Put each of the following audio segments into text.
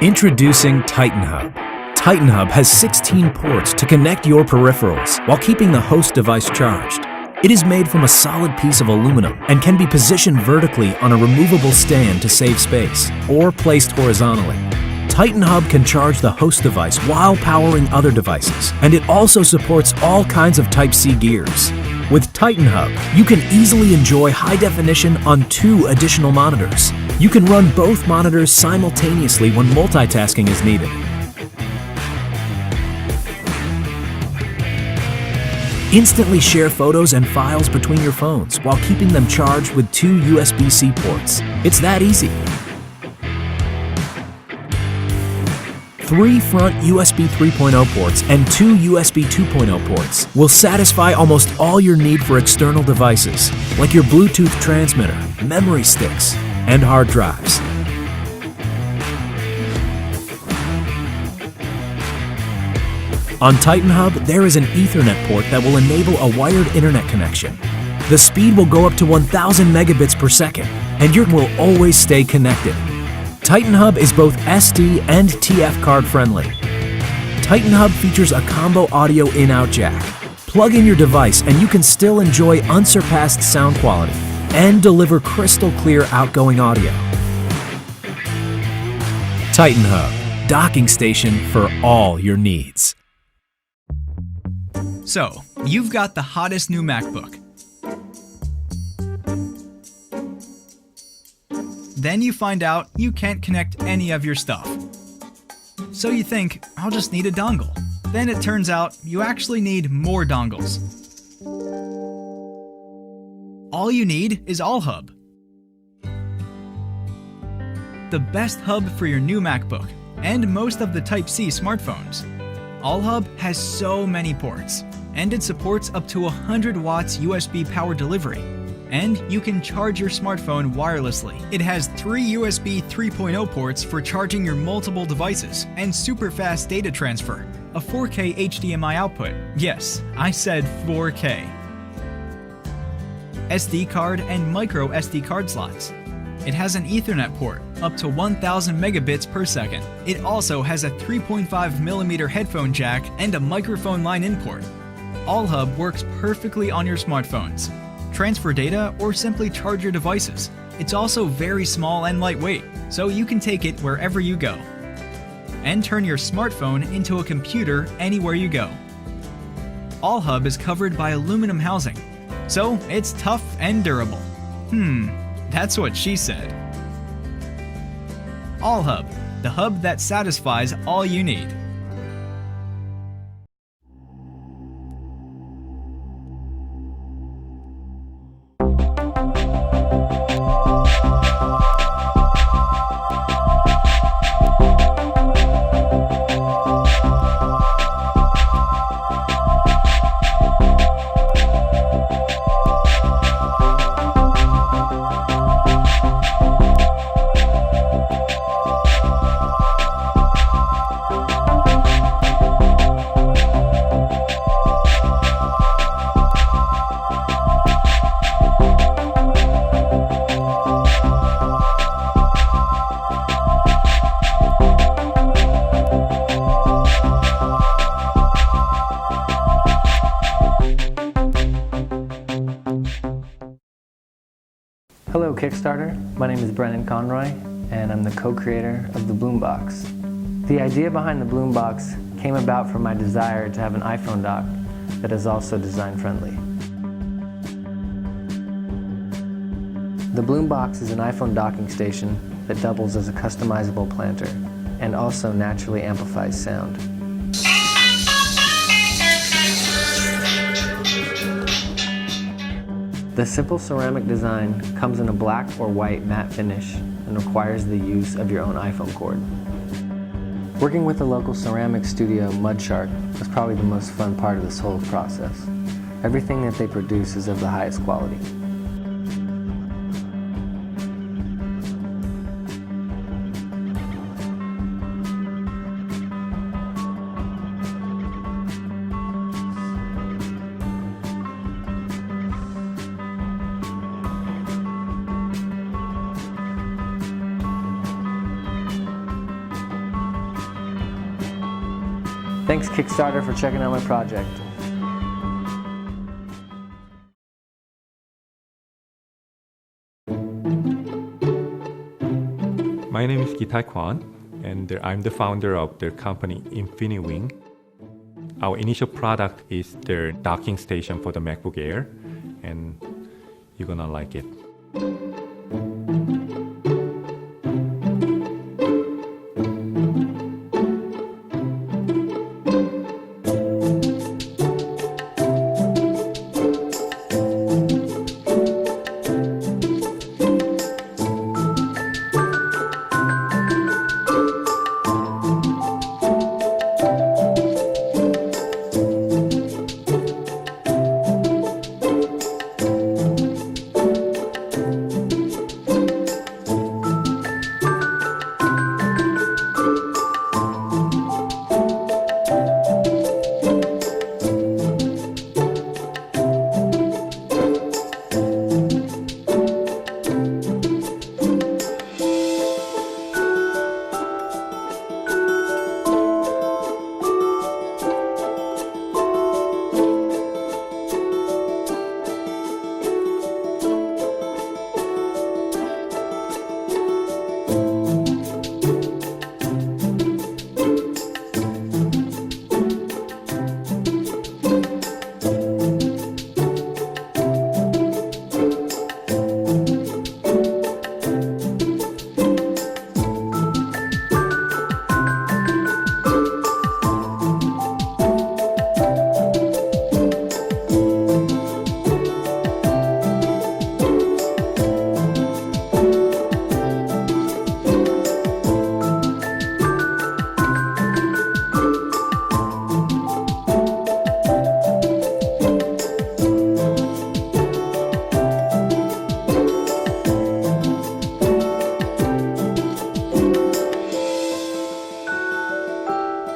Introducing TitanHub. TitanHub has 16 ports to connect your peripherals while keeping the host device charged. It is made from a solid piece of aluminum and can be positioned vertically on a removable stand to save space, or placed horizontally. TitanHub can charge the host device while powering other devices, and it also supports all kinds of Type-C gears. With TitanHub, you can easily enjoy high definition on 2 additional monitors. You can run both monitors simultaneously when multitasking is needed. Instantly share photos and files between your phones while keeping them charged with 2 USB-C ports. It's that easy. 3 front USB 3.0 ports and 2 USB 2.0 ports will satisfy almost all your need for external devices, like your Bluetooth transmitter, memory sticks, and hard drives. On TitanHub, there is an Ethernet port that will enable a wired internet connection. The speed will go up to 1,000 megabits per second, and your will always stay connected. TitanHub is both SD and TF card friendly. TitanHub features a combo audio in-out jack. Plug in your device and you can still enjoy unsurpassed sound quality and deliver crystal clear outgoing audio. TitanHub, docking station for all your needs. So, you've got the hottest new MacBook. Then you find out you can't connect any of your stuff. So you think, I'll just need a dongle. Then it turns out you actually need more dongles. All you need is AllHub, the best hub for your new MacBook and most of the Type-C smartphones. AllHub has so many ports, and it supports up to 100 watts USB power delivery. And you can charge your smartphone wirelessly. It has 3 USB 3.0 ports for charging your multiple devices, and super fast data transfer, a 4K HDMI output. Yes, I said 4K. SD card and micro SD card slots. It has an Ethernet port, up to 1,000 megabits per second. It also has a 3.5mm headphone jack and a microphone line in port. AllHub works perfectly on your smartphones. Transfer data, or simply charge your devices. It's also very small and lightweight, so you can take it wherever you go. And turn your smartphone into a computer anywhere you go. AllHub is covered by aluminum housing, so it's tough and durable. That's what she said. AllHub, the hub that satisfies all you need. Hello Kickstarter, my name is Brennan Conroy and I'm the co-creator of the Bloombox. The idea behind the Bloombox came about from my desire to have an iPhone dock that is also design friendly. The Bloombox is an iPhone docking station that doubles as a customizable planter and also naturally amplifies sound. The simple ceramic design comes in a black or white matte finish and requires the use of your own iPhone cord. Working with the local ceramic studio Mudshark was probably the most fun part of this whole process. Everything that they produce is of the highest quality. Thanks Kickstarter for checking out my project. My name is Gitai Kwan, and I'm the founder of the company InfiniWing. Our initial product is their docking station for the MacBook Air, and you're gonna like it.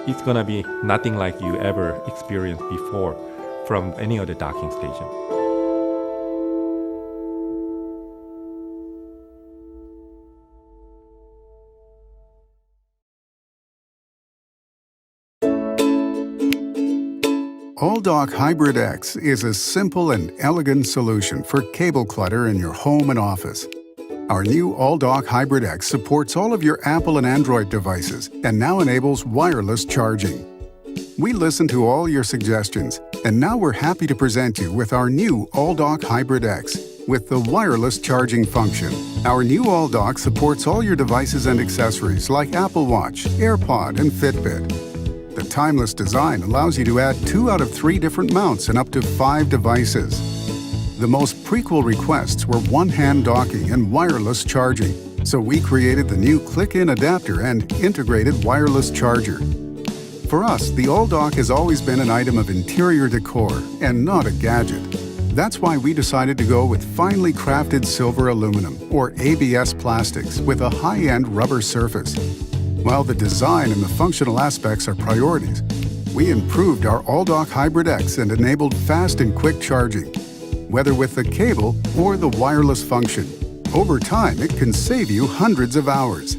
It's gonna be nothing like you ever experienced before from any other docking station. AllDOCK Hybrid X is a simple and elegant solution for cable clutter in your home and office. Our new AllDOCK Hybrid X supports all of your Apple and Android devices and now enables wireless charging. We listened to all your suggestions, and now we're happy to present you with our new AllDOCK Hybrid X with the wireless charging function. Our new AllDOCK supports all your devices and accessories like Apple Watch, AirPod, and Fitbit. The timeless design allows you to add 2 out of 3 different mounts and up to 5 devices. The most prequel requests were one-hand docking and wireless charging, so we created the new click-in adapter and integrated wireless charger. For us, the AllDOCK has always been an item of interior decor and not a gadget. That's why we decided to go with finely crafted silver aluminum, or ABS plastics, with a high-end rubber surface. While the design and the functional aspects are priorities, we improved our AllDOCK Hybrid X and enabled fast and quick charging, whether with the cable or the wireless function. Over time, it can save you hundreds of hours.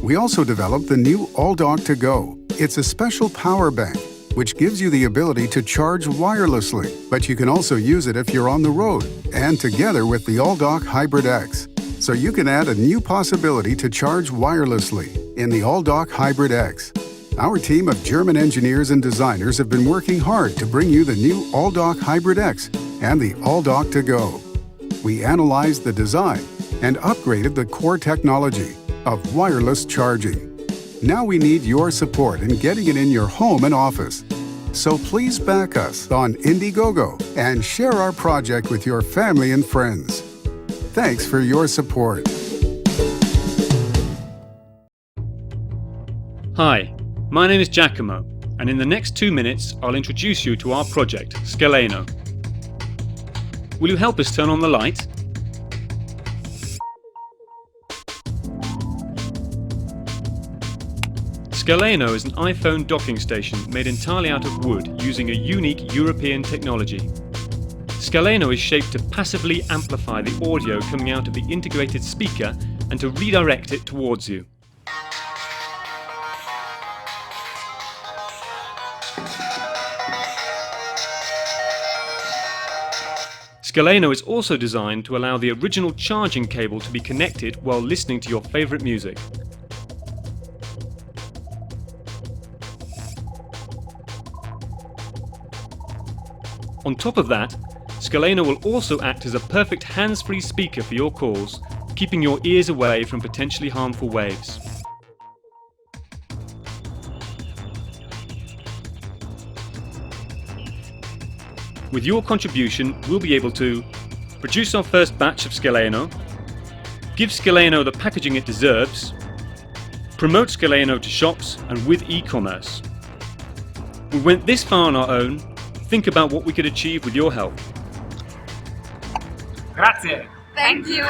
We also developed the new ALLDOCK to Go. It's a special power bank, which gives you the ability to charge wirelessly, but you can also use it if you're on the road, and together with the AllDOCK Hybrid X. So you can add a new possibility to charge wirelessly in the AllDOCK Hybrid X. Our team of German engineers and designers have been working hard to bring you the new AllDOCK Hybrid X and the ALLDOCK to Go. We analyzed the design and upgraded the core technology of wireless charging. Now we need your support in getting it in your home and office. So please back us on Indiegogo and share our project with your family and friends. Thanks for your support. Hi, my name is Giacomo, and in the next 2 minutes I'll introduce you to our project, Scaleno. Will you help us turn on the light? Scaleno is an iPhone docking station made entirely out of wood using a unique European technology. Scaleno is shaped to passively amplify the audio coming out of the integrated speaker and to redirect it towards you. Scaleno is also designed to allow the original charging cable to be connected while listening to your favorite music. On top of that, Scaleno will also act as a perfect hands-free speaker for your calls, keeping your ears away from potentially harmful waves. With your contribution, we'll be able to produce our first batch of Scaleno, give Scaleno the packaging it deserves, promote Scaleno to shops and with e-commerce. We went this far on our own. Think about what we could achieve with your help. Grazie. Thank you.